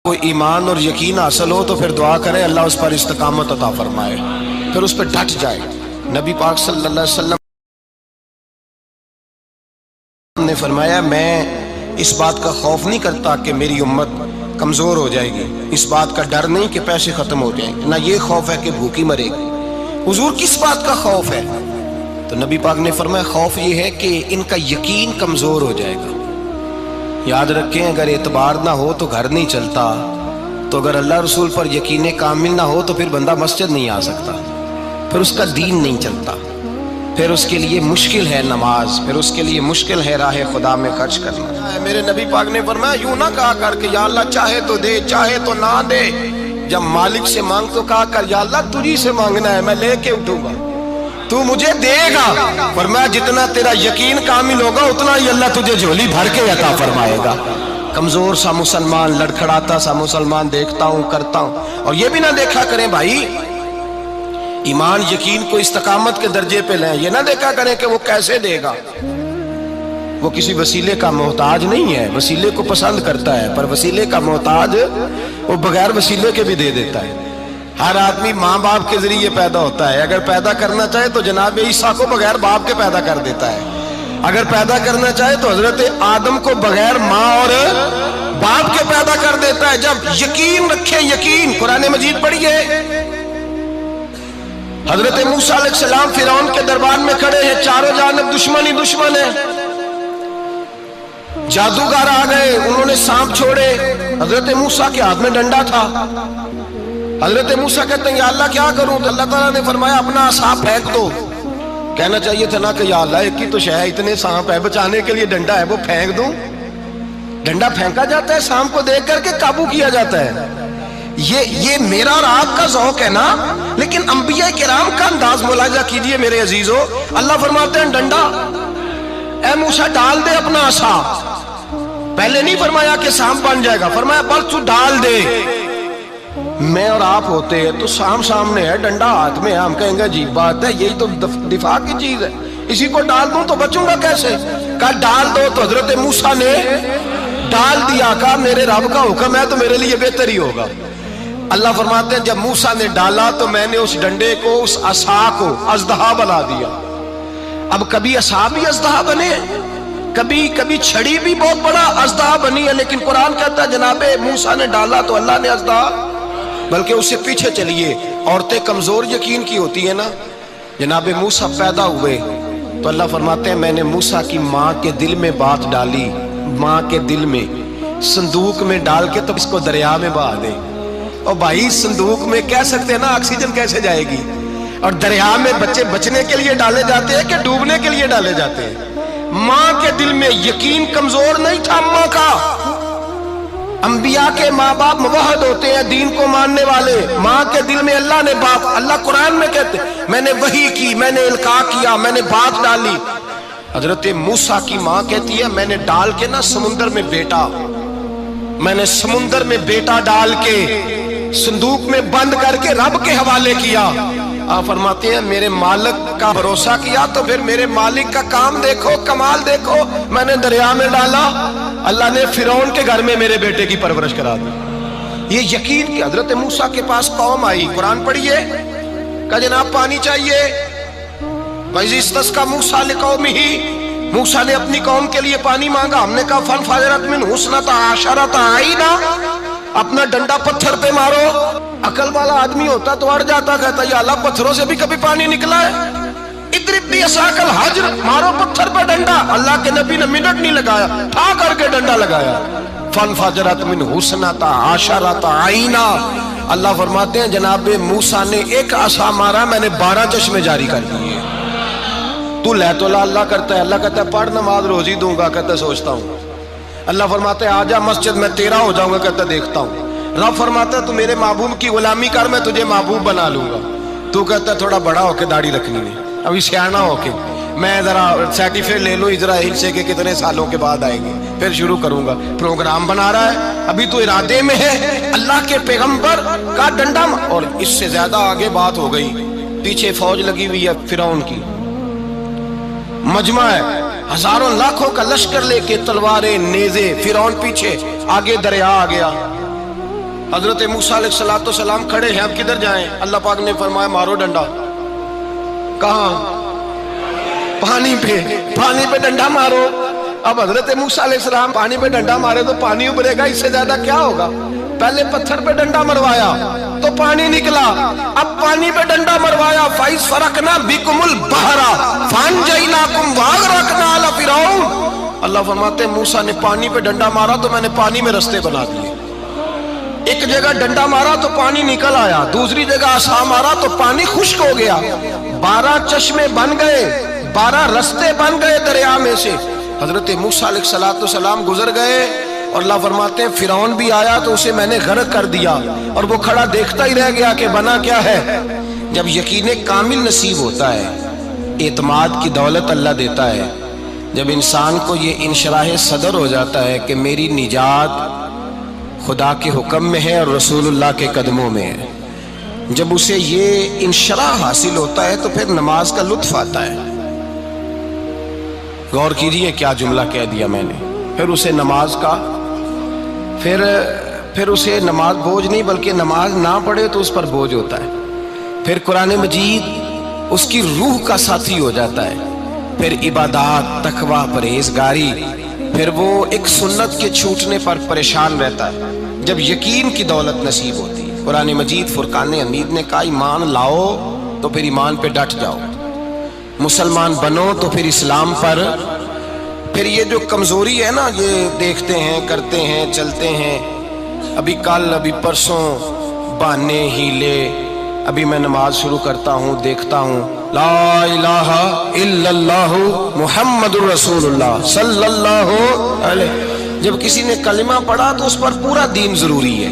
کو ایمان اور یقین حاصل ہو تو پھر دعا کرے اللہ اس پر استقامت عطا فرمائے، پھر اس پہ ڈٹ جائے۔ نبی پاک صلی اللہ علیہ وسلم نے فرمایا میں اس بات کا خوف نہیں کرتا کہ میری امت کمزور ہو جائے گی، اس بات کا ڈر نہیں کہ پیسے ختم ہو جائیں گے، نہ یہ خوف ہے کہ بھوکی مرے گی۔ حضور کس بات کا خوف ہے؟ تو نبی پاک نے فرمایا خوف یہ ہے کہ ان کا یقین کمزور ہو جائے گا۔ یاد رکھیں اگر اعتبار نہ ہو تو گھر نہیں چلتا، تو اگر اللہ رسول پر یقین کامل نہ ہو تو پھر بندہ مسجد نہیں آ سکتا، پھر اس کا دین نہیں چلتا، پھر اس کے لیے مشکل ہے نماز، پھر اس کے لیے مشکل ہے راہ خدا میں خرچ کرنا۔ میرے نبی پاک نے فرمایا یوں نہ کہا کر کہ یا اللہ چاہے تو دے چاہے تو نہ دے، جب مالک سے مانگ تو کہا کر یا اللہ تجھی سے مانگنا ہے، میں لے کے اٹھوں گا، تو مجھے دے گا۔ فرمایا جتنا تیرا یقین کامل ہوگا اتنا ہی اللہ تجھے جھولی بھر کے عطا فرمائے گا۔ کمزور سا مسلمان، لڑکھڑاتا سا مسلمان دیکھتا ہوں کرتا ہوں، اور یہ بھی نہ دیکھا کریں بھائی ایمان یقین کو استقامت کے درجے پہ لیں، یہ نہ دیکھا کریں کہ وہ کیسے دے گا، وہ کسی وسیلے کا محتاج نہیں ہے، وسیلے کو پسند کرتا ہے، پر وسیلے کا محتاج وہ بغیر وسیلے کے بھی دے دیتا ہے۔ ہر آدمی ماں باپ کے ذریعے پیدا ہوتا ہے، اگر پیدا کرنا چاہے تو جناب عیسیٰ کو بغیر باپ کے پیدا کر دیتا ہے، اگر پیدا کرنا چاہے تو حضرت آدم کو بغیر ماں اور باپ کے پیدا کر دیتا ہے۔ جب یقین رکھیں، یقین قرآن مجید پڑھیے، حضرت موسیٰ علیہ السلام فرعون کے دربار میں کھڑے ہیں، چاروں جانب دشمن ہی دشمن ہے، جادوگر آ گئے، انہوں نے سانپ چھوڑے، حضرت موسیٰ کے ہاتھ میں ڈنڈا تھا۔ حضرت موسیٰ کہتے ہیں یا اللہ کیا کروں؟ تو اللہ تعالیٰ نے فرمایا اپنا عصا پھینک دو۔ کہنا چاہیے تھا نا کہ یا اللہ ایک ہی تو شے ہے، اتنے سانپ ہے، بچانے کے لیے ڈنڈا ہے، وہ پھینک دوں؟ ڈنڈا پھینکا جاتا ہے، سانپ کو دیکھ کر کے قابو کیا جاتا ہے۔ یہ میرا اور آپ کا ذوق ہے نا، لیکن انبیاء کرام کا انداز ملاحظہ کیجئے میرے عزیزو۔ اللہ فرماتے ہیں ڈنڈا، اے موسیٰ ڈال دے اپنا عصا۔ پہلے نہیں فرمایا کہ سانپ بن جائے گا، فرمایا بس تو ڈال دے۔ میں اور آپ ہوتے ہیں تو سام سامنے ہے، ڈنڈا ہاتھ میں ہے، ہم کہیں گے عجیب بات ہے، یہی تو دفاع کی چیز ہے، اسی کو ڈال دوں تو بچوں گا کیسے؟ کہا ڈال دو، تو حضرت موسیٰ نے ڈال دیا، کہا میرے رب کا حکم ہے تو میرے لیے بہتر ہی ہوگا۔ اللہ فرماتے ہیں جب موسیٰ نے ڈالا تو میں نے اس ڈنڈے کو، اس عصا کو اژدہا بنا دیا۔ اب کبھی عصا بھی اژدہا بنے، کبھی چھڑی بھی بہت بڑا اژدہا بنی ہے، لیکن قرآن کہتا ہے جناب موسیٰ نے ڈالا تو اللہ نے اژدہا، بلکہ اس سے پیچھے چلیے، عورتیں کمزور یقین کی ہوتی ہیں نا، جناب موسیٰ پیدا ہوئے تو اللہ فرماتے ہیں میں نے موسیٰ کی ماں کے دل میں بات ڈالی، ماں کے دل میں صندوق میں ڈال کے تو اس کو دریا میں بہا دے۔ اور بھائی صندوق میں کہہ سکتے ہیں نا آکسیجن کیسے جائے گی، اور دریا میں بچے بچنے کے لیے ڈالے جاتے ہیں کہ ڈوبنے کے لیے ڈالے جاتے ہیں؟ ماں کے دل میں یقین کمزور نہیں تھا ماں کا۔ انبیاء کے ماں باپ موحد ہوتے ہیں، دین کو ماننے والے، ماں کے دل میں اللہ نے بات، اللہ قرآن میں کہتے میں نے وحی کی، میں نے القاء کیا، میں نے بات ڈالی۔ حضرت موسیٰ کی ماں کہتی ہے میں نے ڈال کے نا سمندر میں بیٹا، میں نے سمندر میں بیٹا ڈال کے صندوق میں بند کر کے رب کے حوالے کیا۔ آپ فرماتے ہیں میرے مالک کا بھروسہ کیا تو پھر میرے مالک کا کام دیکھو، کمال دیکھو، میں نے دریا میں ڈالا، اللہ نے فرعون کے گھر میں میرے بیٹے کی پرورش کرا دی۔ یہ یقین کہ حضرت موسیٰ کے پاس قوم آئی، قرآن پڑھیے، کہ جناب پانی چاہیے، وَإِذِ اسْتَسْقَىٰ مُوسَىٰ لِقَوْمِهِ، موسیٰ نے اپنی قوم کے لیے پانی مانگا، ہم نے کہا فَانْفَجَرَتْ مِنْهُ اثْنَتَا عَشَرَةَ عَيْنًا، اپنا ڈنڈا پتھر پہ مارو۔ عقل والا آدمی ہوتا تو اڑ جاتا، کہتا یا اللہ پتھروں سے بھی کبھی پانی نکلا ہے؟ اضرب بعصاک الحجر، مارو پتھر پہ ڈنڈا۔ اللہ کے نبی نے منٹ نہیں لگایا، ٹھا کر کے ڈنڈا لگایا، فَانْفَجَرَتْ مِنْهُ اثْنَتَا عَشَرَةَ عَيْنًا۔ اللہ فرماتے ہیں جناب موسیٰ نے ایک عصا مارا، میں نے 12 چشمے جاری کر دیے۔ تو لے تو اللہ کرتا ہے، اللہ کہتا ہے پڑھ نماز روزی دوں گا، کہتا ہے سوچتا ہوں۔ اللہ فرماتا ہے آجا مسجد میں تیرا ہو جاؤں گا، کہتا ہے دیکھتا ہوں۔ رب فرماتا ہے تو میرے محبوب کی غلامی کر، میں تجھے محبوب بنا لوں گا۔ تو کہتا ہے تھوڑا بڑا ہو کے داڑھی رکھنی ہے، ابھی سیاںہ ہو کے میں ذرا سرٹیفکیٹ لے لوں اسرائیل سے کہ کتنے سالوں کے بعد آئیں گے، پھر شروع کروں گا۔ پروگرام بنا رہا ہے، ابھی تو ارادے میں ہے۔ اللہ کے پیغمبر کا ڈنڈا، اور اس سے زیادہ آگے بات ہو گئی، پیچھے فوج لگی ہوئی ہے فرعون کی، مجمع ہے، ہزاروں لاکھوں کا لشکر لے کے، تلواریں نیزے، فرعون پیچھے، آگے دریا آ گیا۔ حضرت موسیٰ علیہ السلام کھڑے ہیں، اب کدھر جائیں؟ اللہ پاک نے فرمایا مارو ڈنڈا۔ کہاں؟ پانی پہ ڈنڈا مارو۔ اب حضرت موسیٰ علیہ السلام پانی پہ ڈنڈا مارے تو پانی ابھرے گا، اس سے زیادہ کیا ہوگا؟ پہلے پتھر پہ ڈنڈا مروایا تو پانی نکلا، اب پانی پہ ڈنڈا مروایا فَإِذْ فَرَقْنَا بِكُمُ الْبَحْرَ فَأَنْجَيْنَاكُمْ وَأَغْرَقْنَا آلَ فِرْعَوْنَ۔ اللہ فرماتے ہیں موسیٰ نے پانی پہ ڈنڈا مارا تو میں نے پانی میں رستے بنا دیے۔ ایک جگہ ڈنڈا مارا تو پانی نکل آیا، دوسری جگہ عصا مارا تو پانی خشک ہو گیا، 12 چشمے بن گئے، 12 رستے بن گئے دریا میں سے۔ حضرت موسیٰ علیہ السلام گزر گئے اور اللہ فرماتے ہیں فرعون بھی آیا تو اسے میں نے غرق کر دیا، اور وہ کھڑا دیکھتا ہی رہ گیا کہ بنا کیا ہے۔ جب یقین کامل نصیب ہوتا ہے، اعتماد کی دولت اللہ دیتا ہے، جب انسان کو یہ انشراح صدر ہو جاتا ہے کہ میری نجات خدا کے حکم میں ہے اور رسول اللہ کے قدموں میں ہے، جب اسے یہ انشراح حاصل ہوتا ہے تو پھر نماز کا لطف آتا ہے۔ غور کیجئے کیا جملہ کہہ دیا میں نے۔ پھر اسے نماز کا پھر اسے نماز بوجھ نہیں، بلکہ نماز نہ پڑھے تو اس پر بوجھ ہوتا ہے۔ پھر قرآن مجید اس کی روح کا ساتھی ہو جاتا ہے، پھر عبادات، تقوی، پرہیزگاری، پھر وہ ایک سنت کے چھوٹنے پر پریشان رہتا ہے۔ جب یقین کی دولت نصیب ہوتی ہے، قرآن مجید فرقان حمید نے کہا ایمان لاؤ تو پھر ایمان پہ ڈٹ جاؤ، مسلمان بنو تو پھر اسلام پر۔ پھر یہ جو کمزوری ہے نا، یہ دیکھتے ہیں، کرتے ہیں، چلتے ہیں، ابھی کل ابھی پرسوں بہانے ہیلے، ابھی میں نماز شروع کرتا ہوں دیکھتا ہوں لا الہ الا اللہ محمد الرسول اللہ صلی اللہ علیہ۔ جب کسی نے کلمہ پڑھا تو اس پر پورا دین ضروری ہے،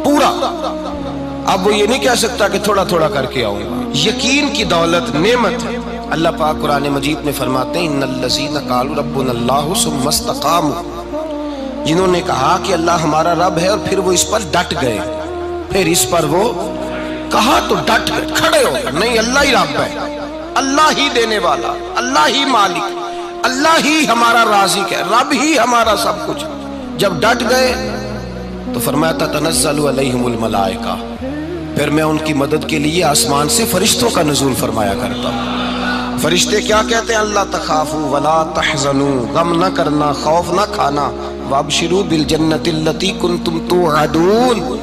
پورا۔ اب وہ یہ نہیں کہہ سکتا کہ تھوڑا تھوڑا کر کے آؤں گا۔ یقین کی دولت نعمت ہے۔ اللہ پاک قرآن مجید میں فرماتے ہیں ان الذین قالوا ربنا اللہ ثم استقاموا، جنہوں نے کہا کہ اللہ ہمارا رب ہے اور پھر وہ اس پر ڈٹ گئے، پھر اس پر وہ کہا تو ڈٹ گئے، کھڑے ہو گئے، نہیں اللہ ہی رب ہے، اللہ ہی دینے والا، اللہ ہی مالک، اللہ ہی ہمارا رازق ہے، رب ہی ہمارا سب کچھ۔ جب ڈٹ گئے تو فرمایا تتنزل علیہم الملائکہ، پھر میں ان کی مدد کے لیے آسمان سے فرشتوں کا نزول فرمایا کرتا ہوں۔ فرشتے کیا کہتے ہیں؟ اللہ تخافوا ولا تحزنوا، غم نہ کرنا، خوف نہ کھانا، وابشروا بالجنۃ التی کنتم توعدون،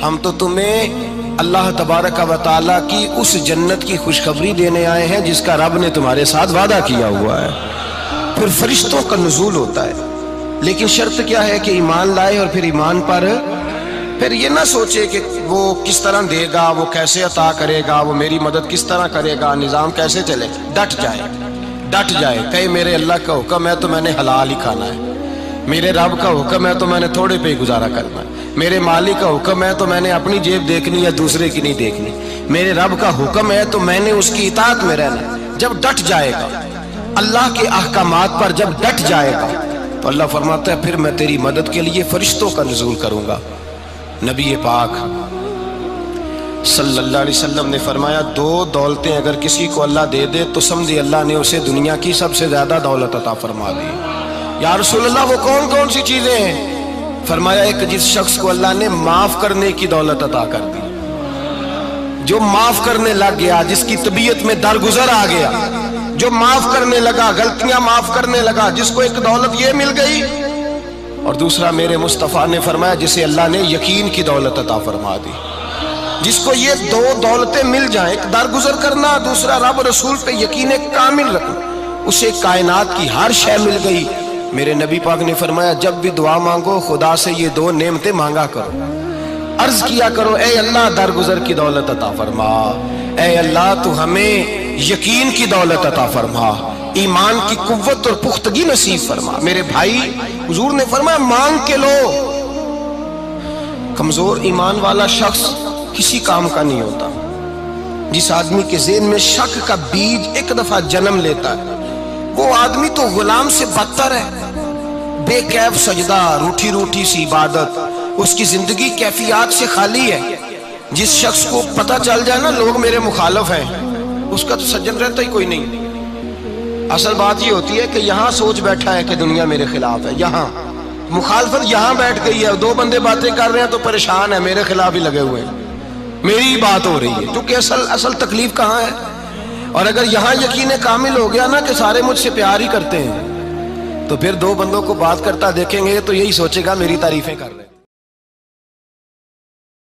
ہم تو تمہیں اللہ تبارک و تعالیٰ کی اس جنت کی خوشخبری دینے آئے ہیں جس کا رب نے تمہارے ساتھ وعدہ کیا ہوا ہے۔ پھر فرشتوں کا نزول ہوتا ہے، لیکن شرط کیا ہے کہ ایمان لائے، اور پھر ایمان پر پھر یہ نہ سوچے کہ وہ کس طرح دے گا، وہ کیسے عطا کرے گا، وہ میری مدد کس طرح کرے گا، نظام کیسے چلے۔ ڈٹ جائے، کہے میرے اللہ کا حکم ہے تو میں نے حلال ہی کھانا ہے، میرے رب کا حکم ہے تو میں نے تھوڑے پہ ہی گزارا کرنا ہے، میرے مالک کا حکم ہے تو میں نے اپنی جیب دیکھنی یا دوسرے کی نہیں دیکھنی، میرے رب کا حکم ہے تو میں نے اس کی اطاعت میں رہنا۔ جب ڈٹ جائے گا اللہ کے احکامات پر، جب ڈٹ جائے گا تو اللہ فرماتا ہے پھر میں تیری مدد کے لیے فرشتوں کا نزول کروں گا۔ نبی پاک صلی اللہ علیہ وسلم نے فرمایا 2 دولتیں اگر کسی کو اللہ دے دے تو سمجھے اللہ نے اسے دنیا کی سب سے زیادہ دولت عطا فرما دی۔ یا رسول اللہ وہ کون کون سی چیزیں ہیں؟ فرمایا ایک جس شخص کو اللہ نے معاف کرنے کی دولت عطا کر دی، جو معاف کرنے لگ گیا، جس کی طبیعت میں درگزر آ گیا، جو معاف کرنے لگا، غلطیاں معاف کرنے لگا، جس کو ایک دولت یہ مل گئی۔ اور دوسرا میرے مصطفیٰ نے فرمایا جسے اللہ نے یقین کی دولت عطا فرما دی۔ جس کو یہ 2 دولتیں مل جائیں، ایک درگزر کرنا، دوسرا رب رسول پہ یقین کامل رکھنا، اسے کائنات کی ہر شے مل گئی۔ میرے نبی پاک نے فرمایا جب بھی دعا مانگو خدا سے یہ 2 نعمتیں مانگا کرو، عرض کیا کرو اے اللہ درگزر کی دولت عطا فرما، اے اللہ تو ہمیں یقین کی دولت عطا فرما، ایمان کی قوت اور پختگی نصیب فرما۔ میرے بھائی حضور نے فرمایا مانگ کے لو۔ کمزور ایمان والا شخص کسی کام کا نہیں ہوتا۔ جس آدمی کے ذہن میں شک کا بیج ایک دفعہ جنم لیتا ہے وہ آدمی تو غلام سے بدتر ہے۔ بے کیف سجدہ، روٹھی روٹھی سی عبادت، اس کی زندگی کیفیات سے خالی ہے۔ جس شخص کو پتہ چل جائے نا لوگ میرے مخالف ہیں، اس کا تو سجن رہتا ہی کوئی نہیں۔ اصل بات یہ ہوتی ہے کہ یہاں سوچ بیٹھا ہے کہ دنیا میرے خلاف ہے، مخالفت یہاں بیٹھ گئی ہے، دو بندے باتیں کر رہے ہیں تو پریشان ہے، میرے خلاف ہی لگے ہوئے ہیں، میری ہی بات ہو رہی ہے، کیونکہ اصل تکلیف کہاں ہے؟ اور اگر یہاں یقین کامل ہو گیا نا کہ سارے مجھ سے پیار ہی کرتے ہیں، تو پھر دو بندوں کو بات کرتا دیکھیں گے تو یہی سوچے گا میری تعریفیں کر